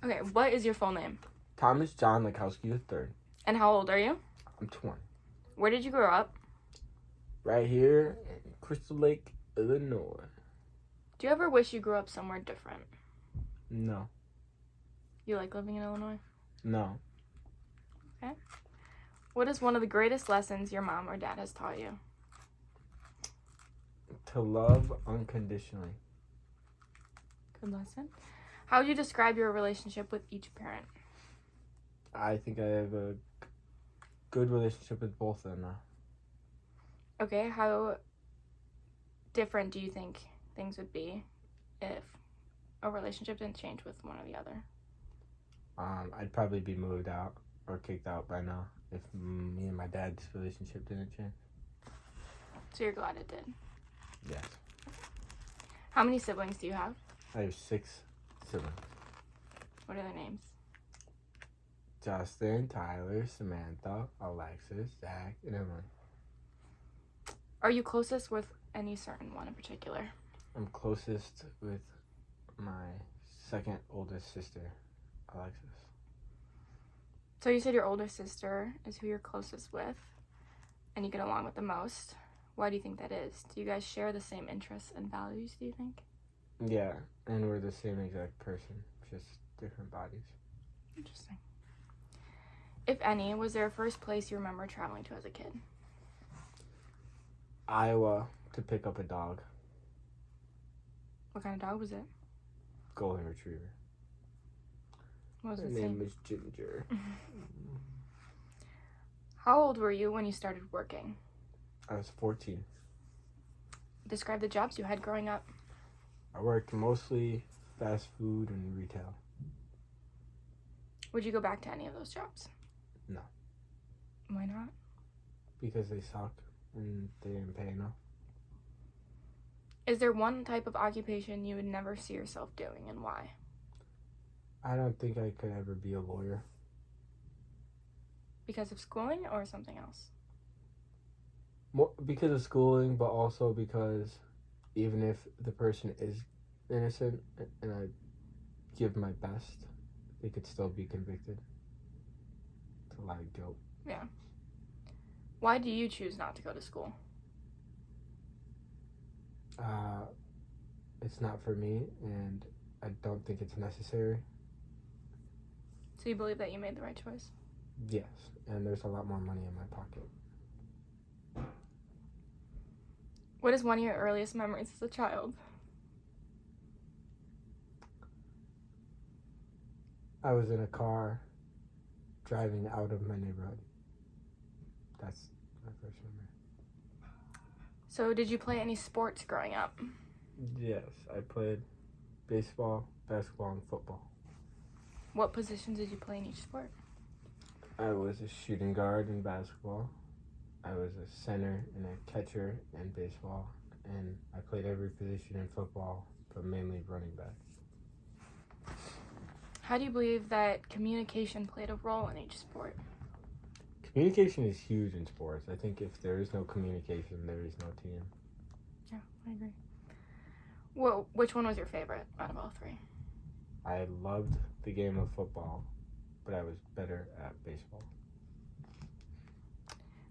Okay, what is your full name? Thomas John Lakowski III. And how old are you? I'm 20. Where did you grow up? Right here in Crystal Lake, Illinois. Do you ever wish you grew up somewhere different? No. You like living in Illinois? No. Okay. What is one of the greatest lessons your mom or dad has taught you? To love unconditionally. Good lesson. How would you describe your relationship with each parent? I think I have a good relationship with both of them now. Okay, how different do you think things would be if a relationship didn't change with one or the other? I'd probably be moved out or kicked out by now if me and my dad's relationship didn't change. So you're glad it did. Yes. How many siblings do you have? I have 6 siblings. What are their names? Justin, Tyler, Samantha, Alexis, Zach, and Emily. Are you closest with any certain one in particular? I'm closest with my second oldest sister, Alexis. So you said your older sister is who you're closest with and you get along with the most. Why do you think that is? Do you guys share the same interests and values, do you think? Yeah, and we're the same exact person, just different bodies. Interesting. If any, was there a first place you remember traveling to as a kid? Iowa to pick up a dog. What kind of dog was it? Golden Retriever. What was Her its name name? is Ginger. How old were you when you started working? I was 14. Describe the jobs you had growing up. I worked mostly fast food and retail. Would you go back to any of those jobs? No. Why not? Because they suck and they didn't pay enough. Is there one type of occupation you would never see yourself doing and why? I don't think I could ever be a lawyer. Because of schooling or something else? More because of schooling, but also because even if the person is innocent and I give my best, they could still be convicted. It's a lot of guilt. Yeah. Why do you choose not to go to school? It's not for me, and I don't think it's necessary. So you believe that you made the right choice? Yes, and there's a lot more money in my pocket. What is one of your earliest memories as a child? I was in a car driving out of my neighborhood. That's my first memory. So did you play any sports growing up? Yes, I played baseball, basketball, and football. What positions did you play in each sport? I was a shooting guard in basketball. I was a center and a catcher in baseball. And I played every position in football, but mainly running back. How do you believe that communication played a role in each sport? Communication is huge in sports. I think if there is no communication, there is no team. Yeah, I agree. Well, which one was your favorite out of all three? I loved the game of football, but I was better at baseball.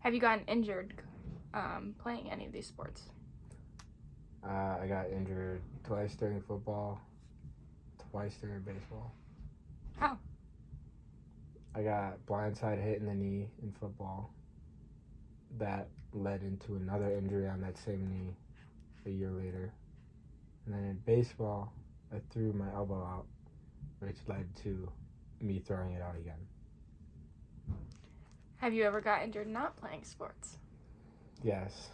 Have you gotten injured playing any of these sports? I got injured twice during football, twice during baseball. How? I got blindside hit in the knee in football. That led into another injury on that same knee a year later. And then in baseball, I threw my elbow out, which led to me throwing it out again. Have you ever got injured not playing sports? Yes,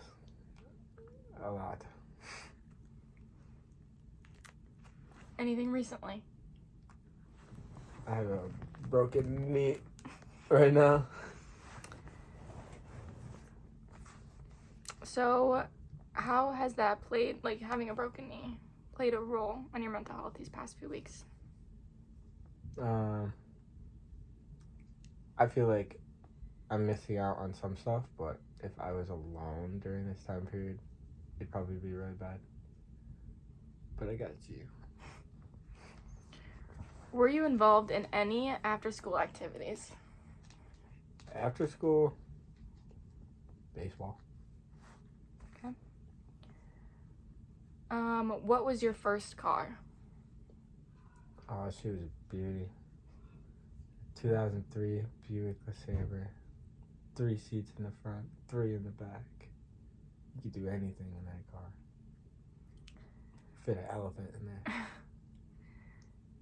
a lot. Anything recently? I have a broken knee right now. So, how has that played, like having a broken knee, played a role on your mental health these past few weeks? I feel like I'm missing out on some stuff, but if I was alone during this time period, it'd probably be really bad. But I got you. Were you involved in any after-school activities? After school, baseball. What was your first car? Oh, she was a beauty. 2003 Buick LeSabre. 3 seats in the front, 3 in the back. You could do anything in that car. Fit an elephant in there.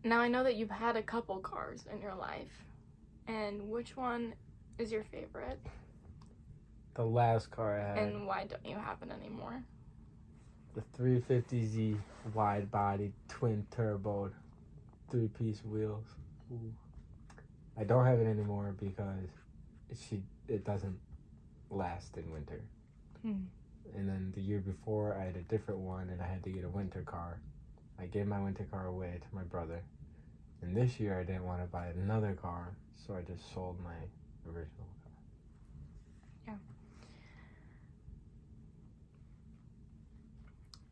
Now I know that you've had a couple cars in your life, and which one is your favorite? The last car I had, And why don't you have it anymore? the 350Z wide body, twin turbo, 3-piece wheels. Ooh. I don't have it anymore because it doesn't last in winter. And then the year before, I had a different one, and I had to get a winter car. I gave my winter car away to my brother. And this year, I didn't want to buy another car, so I just sold my original car. Yeah.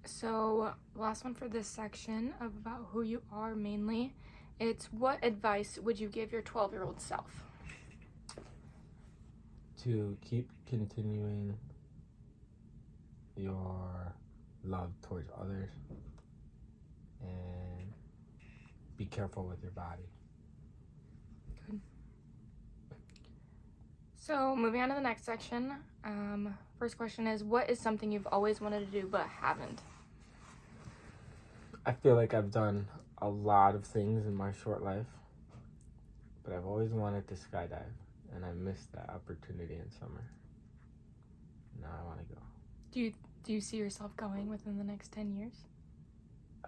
So, last one for this section of about who you are mainly. It's what advice would you give your 12-year-old self? To keep continuing your love towards others and be careful with your body. Good. So, moving on to the next section. First question is, what is something you've always wanted to do but haven't? I feel like I've done a lot of things in my short life, but I've always wanted to skydive, and I missed that opportunity in summer. Now I want to go. Do you see yourself going within the next 10 years?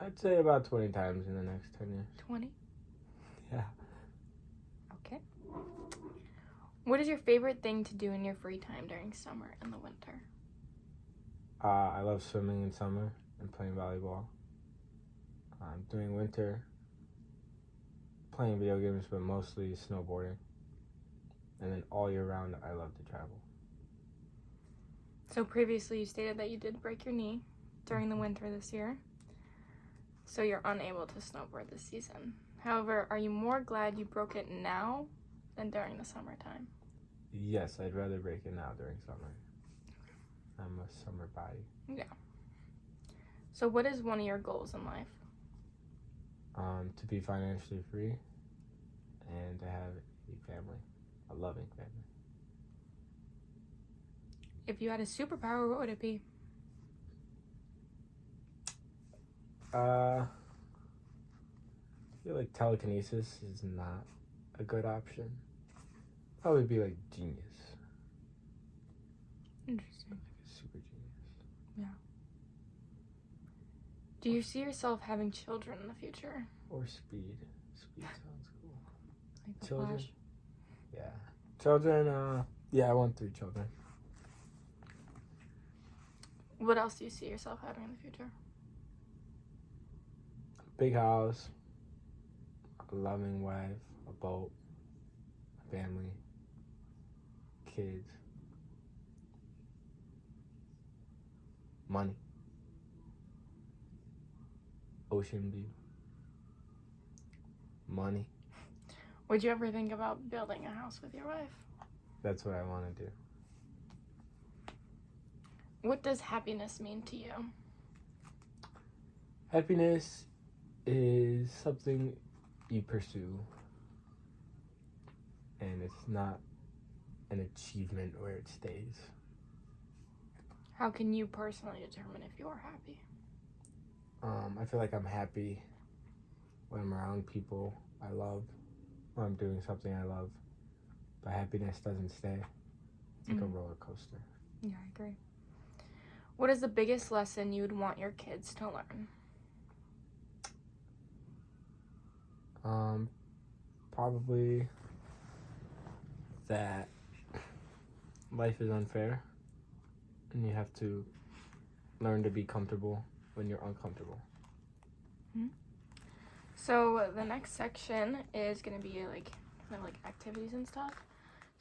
I'd say about 20 times in the next 10 years. 20? Yeah. Okay. What is your favorite thing to do in your free time during summer and the winter? I love swimming in summer and playing volleyball. During winter, playing video games, but mostly snowboarding. And then all year round, I love to travel. So previously you stated that you did break your knee during the winter this year, so you're unable to snowboard this season. However, are you more glad you broke it now than during the summertime? Yes, I'd rather break it now during summer. I'm a summer body. Yeah. So what is one of your goals in life? To be financially free and to have a family, a loving family. If you had a superpower, what would it be? I feel like telekinesis is not a good option. Probably be like genius. Interesting. Like a super genius. Do you see yourself having children in the future? Or speed. Speed sounds cool. Like the Children? Flash? Yeah. Children, yeah, I want 3 children. What else do you see yourself having in the future? Big house, a loving wife, a boat, a family, kids, money, ocean view, money. Would you ever think about building a house with your wife? That's what I want to do. What does happiness mean to you? Happiness is something you pursue, and it's not an achievement where it stays. How can you personally determine if you're happy? I feel like I'm happy when I'm around people I love, when I'm doing something I love, but happiness doesn't stay. It's like a roller coaster. Yeah, I agree. What is the biggest lesson you would want your kids to learn? Probably that life is unfair and you have to learn to be comfortable when you're uncomfortable. So the next section is going to be like activities and stuff.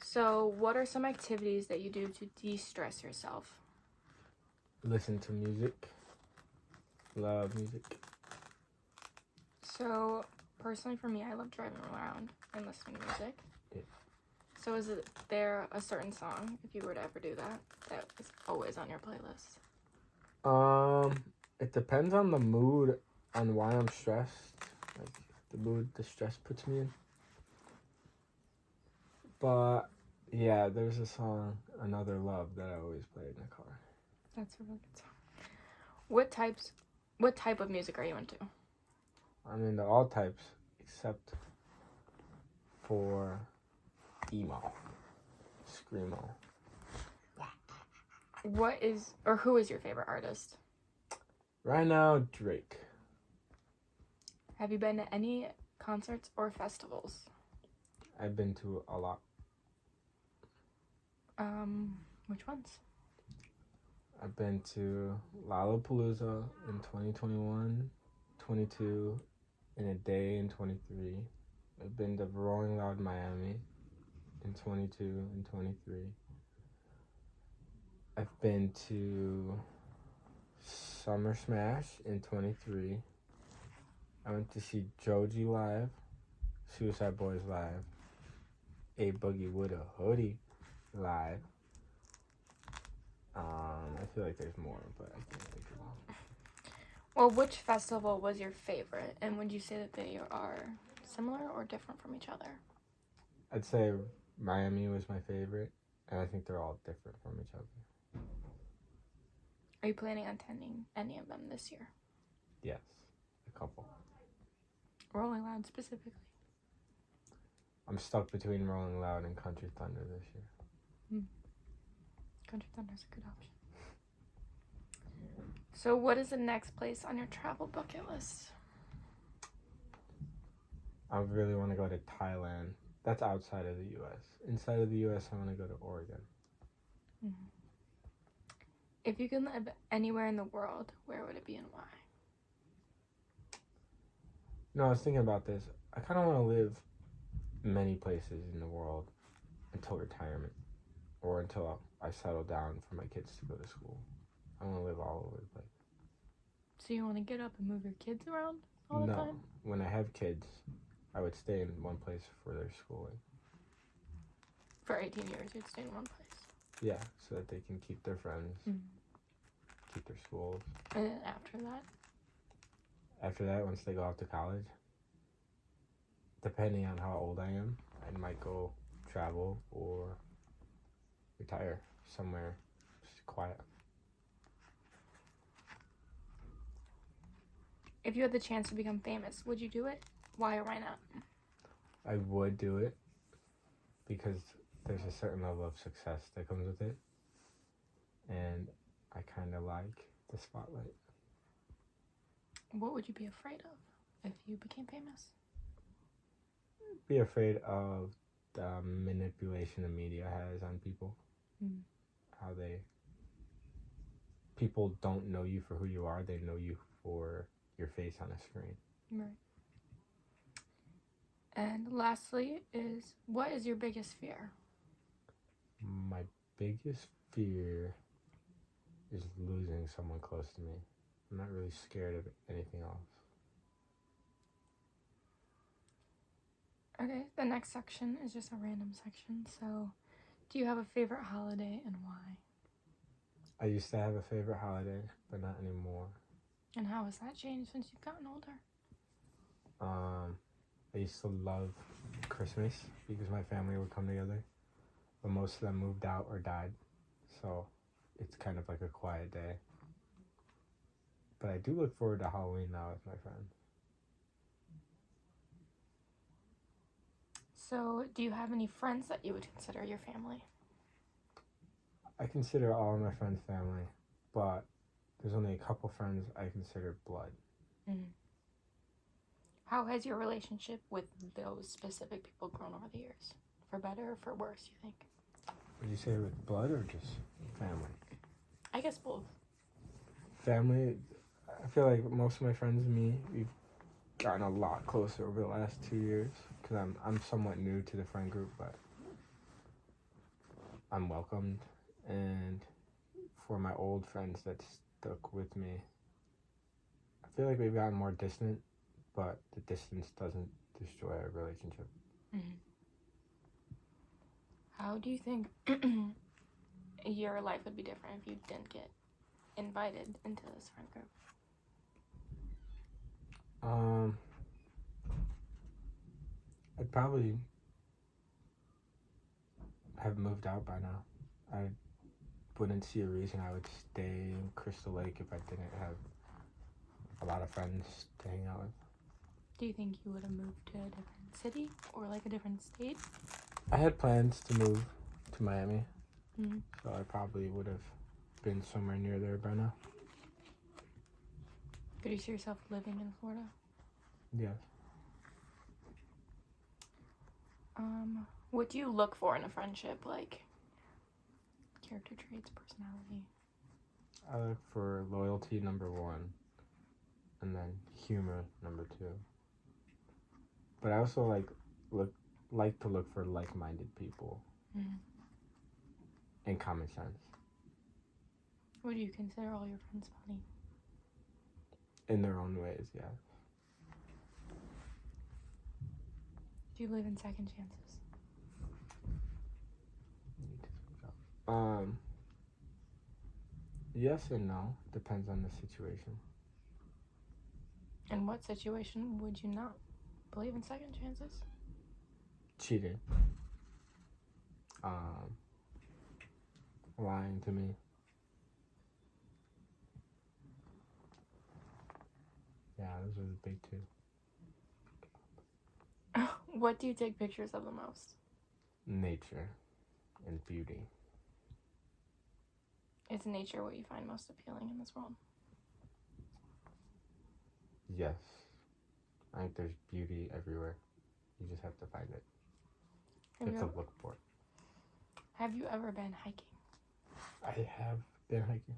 So what are some activities that you do to de-stress yourself? Listen to music. Love music. So personally for me, I love driving around and listening to music. Yeah. So is there a certain song, if you were to ever do that, that is always on your playlist? It depends on the mood, on why I'm stressed. Like the mood the stress puts me in. But yeah, there's a song, Another Love, that I always play in the car. That's a really good song. What type of music are you into? I'm into all types except for emo, screamo. Who is your favorite artist? Right now, Drake. Have you been to any concerts or festivals? I've been to a lot. Which ones? I've been to Lollapalooza in 2021, 22, in a day in 23. I've been to Rolling Loud Miami in 22 and 23. I've been to Summer Smash in 23. I went to see Joji live, Suicide Boys live, A Boogie with a Hoodie live. I feel like there's more, but I can't think of them. Well, which festival was your favorite, and would you say that they are similar or different from each other? I'd say Miami was my favorite, and I think they're all different from each other. Are you planning on attending any of them this year? Yes, a couple. Rolling Loud specifically. I'm stuck between Rolling Loud and Country Thunder this year. Country Thunder's a good option. So what is the next place on your travel bucket list? I really want to go to Thailand. That's outside of the U.S. Inside of the U.S., I want to go to Oregon. Mm-hmm. If you could live anywhere in the world, where would it be and why? No, I was thinking about this. I kind of want to live many places in the world until retirement, or until I settle down for my kids to go to school. I want to live all over the place. So you want to get up and move your kids around all the time? No, when I have kids, I would stay in one place for their schooling. For 18 years, you'd stay in one place. Yeah, so that they can keep their friends, keep their schools. And then after that? After that, once they go off to college, depending on how old I am, I might go travel or retire somewhere just quiet. If you had the chance to become famous, would you do it? Why or why not? I would do it because there's a certain level of success that comes with it, and I kind of like the spotlight. What would you be afraid of if you became famous? Be afraid of the manipulation the media has on people. How people don't know you for who you are, they know you for your face on a screen. Right. And lastly what is your biggest fear? My biggest fear is losing someone close to me. I'm not really scared of anything else. Okay, the next section is just a random section. So, do you have a favorite holiday and why? I used to have a favorite holiday, but not anymore. And how has that changed since you've gotten older? I used to love Christmas because my family would come together, but most of them moved out or died, so it's kind of like a quiet day. But I do look forward to Halloween now with my friends. So, do you have any friends that you would consider your family? I consider all of my friends family, but there's only a couple friends I consider blood. How has your relationship with those specific people grown over the years? For better or for worse, you think? Would you say with blood or just family? I guess both. Family, I feel like most of my friends and me, we've gotten a lot closer over the last 2 years because I'm somewhat new to the friend group, but I'm welcomed. And for my old friends that stuck with me, I feel like we've gotten more distant, but the distance doesn't destroy a relationship. Mm-hmm. How do you think your life would be different if you didn't get invited into this friend group? I'd probably have moved out by now. I wouldn't see a reason I would stay in Crystal Lake if I didn't have a lot of friends to hang out with. Do you think you would have moved to a different city or like a different state? I had plans to move to Miami, Mm-hmm. so I probably would have been somewhere near there by now. Could you see yourself living in Florida? Yes. What do you look for in a friendship? Like character traits, personality? I look for loyalty, number one, and then humor, number two. But I also like to look for like-minded people Mm-hmm. and common sense. Would you consider all your friends funny? In their own ways, yeah. Do you believe in second chances? Yes and no. Depends on the situation. In what situation would you not believe in second chances? Cheating. Lying to me. Yeah, those are the big two. What do you take pictures of the most? Nature and beauty. Is nature what you find most appealing in this world? Yes. I think there's beauty everywhere. You just have to find it. You have to look for it. Have you ever been hiking? I have been hiking.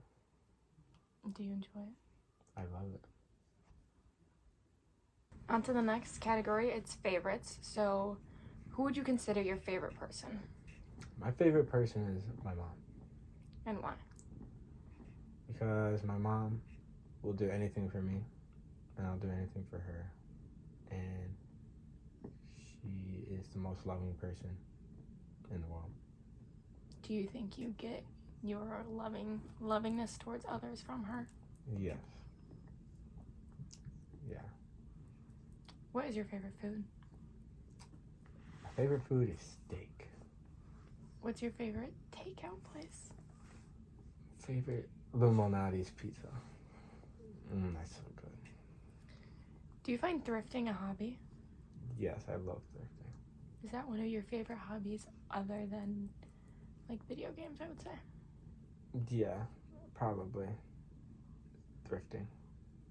Do you enjoy it? I love it. On to the next category. It's favorites. So, who would you consider your favorite person? My favorite person is my mom. And why? Because my mom will do anything for me, and I'll do anything for her. And she is the most loving person in the world. Do you think you get your lovingness towards others from her? Yes. Yeah. What is your favorite food? My favorite food is steak. What's your favorite takeout place? Favorite Lou Malnati's pizza. That's so good. Do you find thrifting a hobby? Yes, I love thrifting. Is that one of your favorite hobbies other than like video games, I would say? Yeah, probably. Thrifting.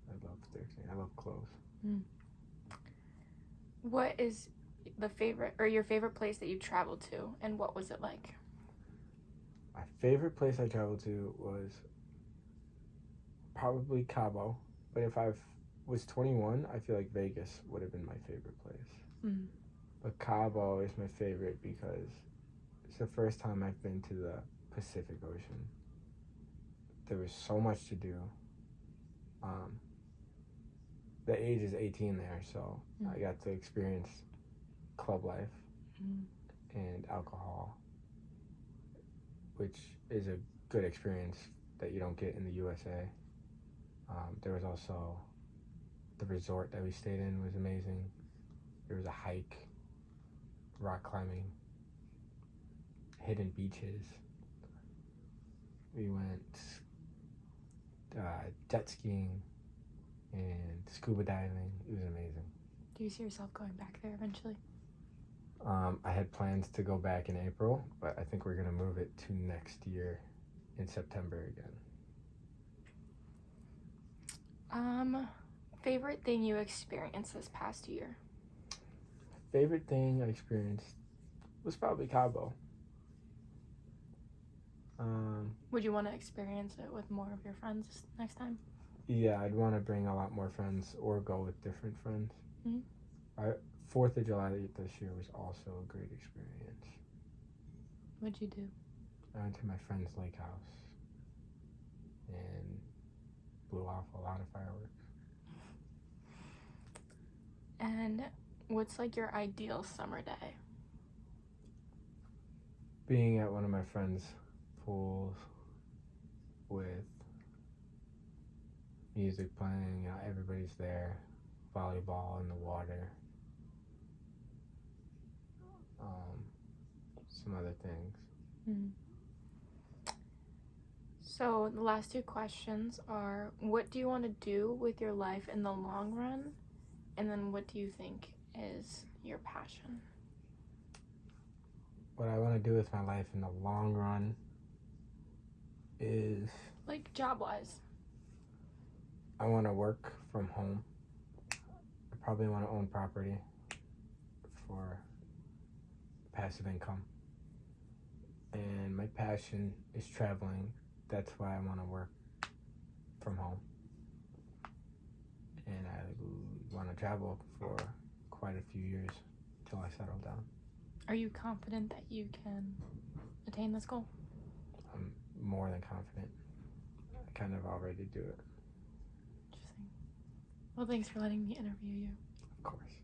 I love thrifting. I love clothes. What is your favorite place that you traveled to, and what was it like? My favorite place I traveled to was probably Cabo, but if I was 21, I feel like Vegas would have been my favorite place. But Cabo is my favorite because it's the first time I've been to the Pacific Ocean. There was so much to do. The age is 18 there, so I got to experience club life and alcohol, which is a good experience that you don't get in the USA. There was also the resort that we stayed in was amazing. There was a hike, rock climbing, hidden beaches. We went jet skiing and scuba diving. It was amazing. Do you see yourself going back there eventually? I had plans to go back in April, but I think we're going to move it to next year in September again. Favorite thing you experienced this past year? Favorite thing I experienced was probably Cabo. Would you want to experience it with more of your friends next time? Yeah, I'd want to bring a lot more friends or go with different friends. 4th of July this year was also a great experience. What'd you do? I went to my friend's lake house and blew off a lot of fireworks. And what's like your ideal summer day? Being at one of my friends' pools with music playing, everybody's there, volleyball in the water, some other things. So the last two questions are, what do you want to do with your life in the long run? And then what do you think is your passion? What I want to do with my life in the long run is... Like job-wise. I want to work from home. I probably want to own property for passive income. And my passion is traveling. That's why I want to work from home. And I want to travel for quite a few years till I settle down. Are you confident that you can attain this goal? I'm more than confident. I kind of already do it. Interesting. Well, thanks for letting me interview you. Of course.